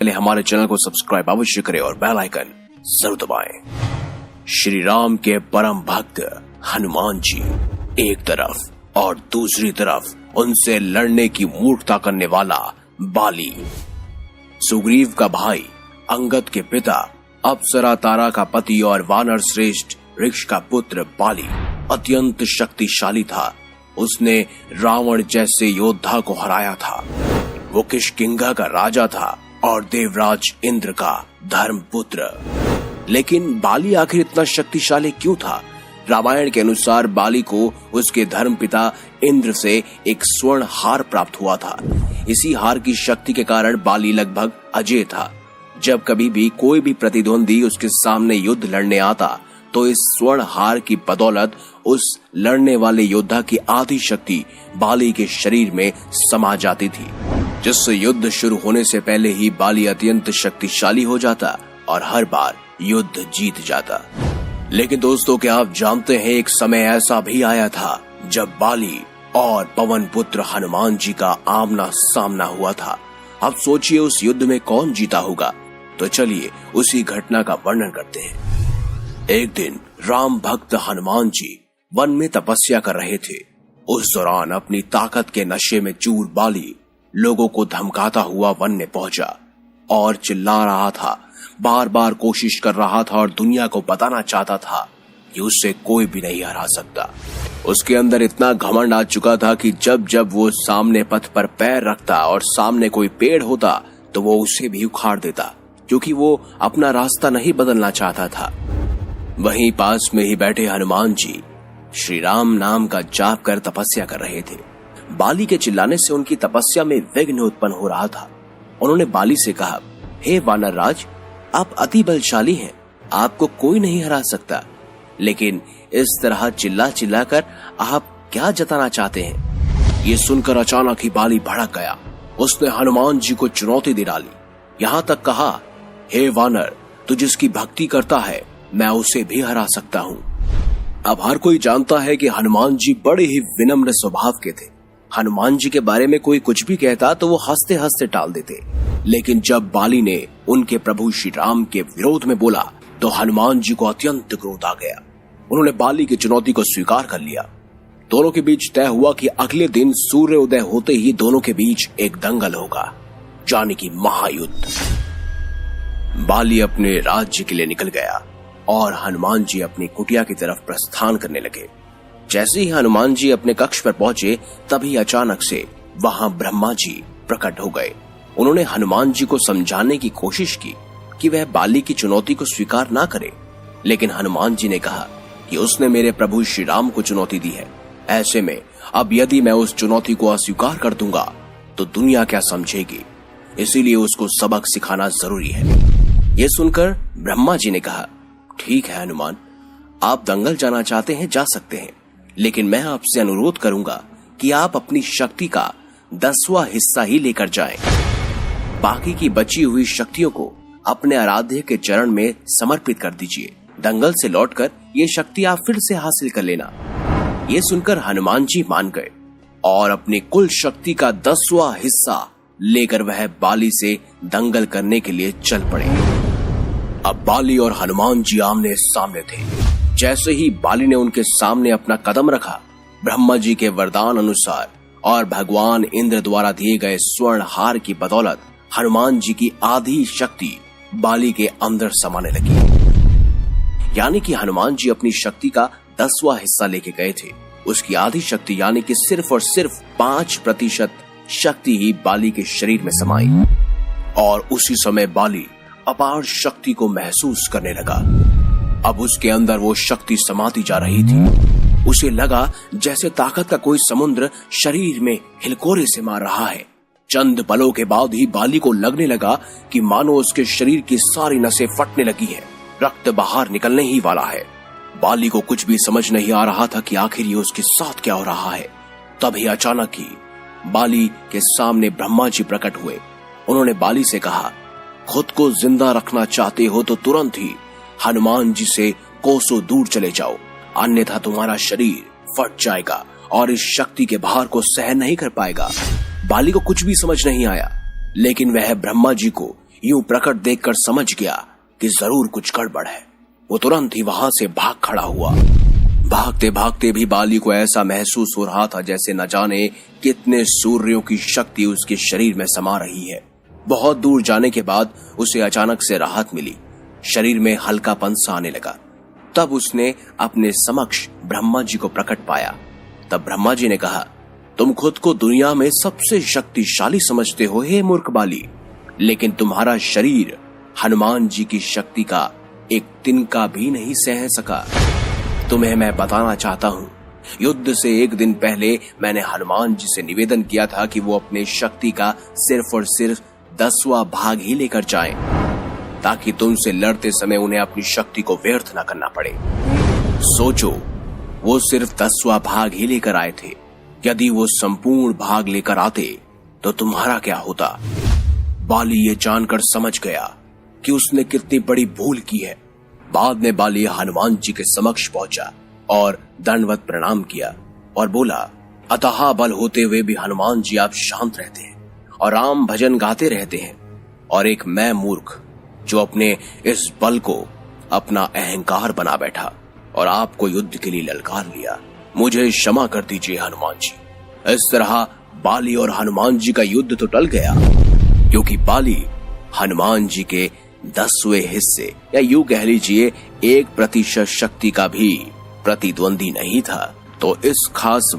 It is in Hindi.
पहले हमारे चैनल को सब्सक्राइब अवश्य करें और बेल आइकन जरूर दबाएं। श्री राम के परम भक्त हनुमान जी एक तरफ और दूसरी तरफ उनसे लड़ने की मूर्खता करने वाला बाली, सुग्रीव का भाई, अंगद के पिता, अप्सरा तारा का पति और वानर श्रेष्ठ ऋक्ष का पुत्र बाली अत्यंत शक्तिशाली था। उसने रावण जैसे योद्धा को हराया था। वो किष्किंधा का राजा था और देवराज इंद्र का धर्मपुत्र। लेकिन बाली आखिर इतना शक्तिशाली क्यों था? रामायण के अनुसार बाली को उसके धर्मपिता इंद्र से एक स्वर्ण हार प्राप्त हुआ था। इसी हार की शक्ति के कारण बाली लगभग अजेय था। जब कभी भी कोई भी प्रतिद्वंदी उसके सामने युद्ध लड़ने आता तो इस स्वर्ण हार की बदौलत उस लड़ने वाले योद्धा की आधी शक्ति बाली के शरीर में समा जाती थी, जिससे युद्ध शुरू होने से पहले ही बाली अत्यंत शक्तिशाली हो जाता और हर बार युद्ध जीत जाता। लेकिन दोस्तों, क्या आप जानते हैं, एक समय ऐसा भी आया था जब बाली और पवन पुत्र हनुमान जी का आमना सामना हुआ था। अब सोचिए उस युद्ध में कौन जीता होगा। तो चलिए उसी घटना का वर्णन करते हैं। एक दिन राम भक्त हनुमान जी वन में तपस्या कर रहे थे। उस दौरान अपनी ताकत के नशे में चूर बाली लोगों को धमकाता हुआ वन में पहुंचा और चिल्ला रहा था, बार बार कोशिश कर रहा था और दुनिया को बताना चाहता था कि उससे कोई भी नहीं हरा सकता। उसके अंदर इतना घमंड आ चुका था कि जब जब वो सामने पथ पर पैर रखता और सामने कोई पेड़ होता तो वो उसे भी उखाड़ देता, क्योंकि वो अपना रास्ता नहीं बदलना चाहता था। वहीं पास में ही बैठे हनुमान जी श्री राम नाम का जाप कर तपस्या कर रहे थे। बाली के चिल्लाने से उनकी तपस्या में विघ्न उत्पन्न हो रहा था। उन्होंने बाली से कहा, हे वानर राज, आप अति बलशाली हैं, आपको कोई नहीं हरा सकता, लेकिन इस तरह चिल्ला चिल्ला कर आप क्या जताना चाहते हैं? ये सुनकर अचानक ही बाली भड़क गया। उसने हनुमान जी को चुनौती दे डाली। यहाँ तक कहा, हे वानर, तू जिसकी भक्ति करता है मैं उसे भी हरा सकता हूँ। अब हर कोई जानता है कि हनुमान जी बड़े ही विनम्र स्वभाव के थे। हनुमान जी के बारे में कोई कुछ भी कहता तो वो हंसते हंसते टाल देते। लेकिन जब बाली ने उनके प्रभु श्री राम के विरोध में बोला तो हनुमान जी को अत्यंत क्रोध आ गया। उन्होंने बाली की चुनौती को स्वीकार कर लिया। दोनों के बीच तय हुआ कि अगले दिन सूर्य उदय होते ही दोनों के बीच एक दंगल होगा, यानी कि महायुद्ध। बाली अपने राज्य के लिए निकल गया और हनुमान जी अपनी कुटिया की तरफ प्रस्थान करने लगे। जैसे ही हनुमान जी अपने कक्ष पर पहुंचे तभी अचानक से वहां ब्रह्मा जी प्रकट हो गए। उन्होंने हनुमान जी को समझाने की कोशिश की कि वह बाली की चुनौती को स्वीकार ना करे, लेकिन हनुमान जी ने कहा कि उसने मेरे प्रभु श्री राम को चुनौती दी है। ऐसे में अब यदि मैं उस चुनौती को अस्वीकार कर दूंगा तो दुनिया क्या समझेगी, इसीलिए उसको सबक सिखाना जरूरी है। ये सुनकर ब्रह्मा जी ने कहा, ठीक है हनुमान, आप दंगल जाना चाहते हैं जा सकते हैं, लेकिन मैं आपसे अनुरोध करूंगा कि आप अपनी शक्ति का 10वां हिस्सा ही लेकर जाएं। बाकी की बची हुई शक्तियों को अपने आराध्य के चरण में समर्पित कर दीजिए। दंगल से लौटकर ये शक्ति आप फिर से हासिल कर लेना। ये सुनकर हनुमान जी मान गए और अपनी कुल शक्ति का 10वां हिस्सा लेकर वह बाली से दंगल करने के लिए चल पड़े। अब बाली और हनुमान जी आमने सामने थे। जैसे ही बाली ने उनके सामने अपना कदम रखा, ब्रह्मा जी के वरदान अनुसार और भगवान इंद्र द्वारा दिए गए स्वर्ण हार की बदौलत हनुमान जी की आधी शक्ति बाली के अंदर समाने लगी। यानी कि हनुमान जी अपनी शक्ति का 10वां हिस्सा लेके गए थे। उसकी आधी शक्ति यानी कि सिर्फ और सिर्फ 5% शक्ति ही बाली के शरीर में समाई और उसी समय बाली अपार शक्ति को महसूस करने लगा। अब उसके अंदर वो शक्ति समाती जा रही थी। उसे लगा जैसे ताकत का कोई समुद्र शरीर में हिलकोरे से मार रहा है। चंद पलों के बाद ही बाली को लगने लगा कि मानो उसके शरीर की सारी नसें फटने लगी है, रक्त बाहर निकलने ही वाला है। बाली को कुछ भी समझ नहीं आ रहा था कि आखिर ये उसके साथ क्या हो रहा है। तभी अचानक ही बाली के सामने ब्रह्मा जी प्रकट हुए। उन्होंने बाली से कहा, खुद को जिंदा रखना चाहते हो तो तुरंत ही हनुमान जी से कोसों दूर चले जाओ, अन्यथा तुम्हारा शरीर फट जाएगा और इस शक्ति के भार को सहन नहीं कर पाएगा। बाली को कुछ भी समझ नहीं आया, लेकिन वह ब्रह्मा जी को यूं प्रकट देखकर समझ गया कि जरूर कुछ गड़बड़ है। वो तुरंत ही वहां से भाग खड़ा हुआ। भागते भागते भी बाली को ऐसा महसूस हो रहा था जैसे न जाने कितने सूर्यों की शक्ति उसके शरीर में समा रही है। बहुत दूर जाने के बाद उसे अचानक से राहत मिली, शरीर में हल्कापन सा आने लगा। तब उसने अपने समक्ष ब्रह्मा जी को प्रकट पाया। तब ब्रह्मा जी ने कहा, तुम खुद को दुनिया में सबसे शक्तिशाली समझते हो हे मूर्ख बाली, लेकिन तुम्हारा शरीर हनुमान जी की शक्ति का एक तिनका भी नहीं सह सका। तुम्हें मैं बताना चाहता हूँ, युद्ध से एक दिन पहले मैंने हनुमान जी से निवेदन किया था कि वो अपने शक्ति का सिर्फ और सिर्फ 10वां भाग ही लेकर जाएं, ताकि तुमसे लड़ते समय उन्हें अपनी शक्ति को व्यर्थ न करना पड़े। सोचो, वो सिर्फ 10वां भाग ही लेकर आए थे। यदि वो संपूर्ण भाग लेकर आते तो तुम्हारा क्या होता? बाली ये जानकर समझ गया कि उसने कितनी बड़ी भूल की है। बाद में बाली हनुमान जी के समक्ष पहुंचा और दंडवत प्रणाम किया और बोला, अतः बल होते हुए भी हनुमान जी आप शांत रहते हैं और राम भजन गाते रहते हैं, और एक मैं मूर्ख जो अपने इस बल को अपना अहंकार बना बैठा और आपको युद्ध के लिए ललकार लिया। मुझे क्षमा कर दीजिए हनुमान जी। इस तरह बाली और हनुमान जी का युद्ध तो टल गया, क्योंकि बाली हनुमान जी के 10वें हिस्से या यूं कह लीजिए 1% शक्ति का भी प्रतिद्वंदी नहीं था। तो इस खास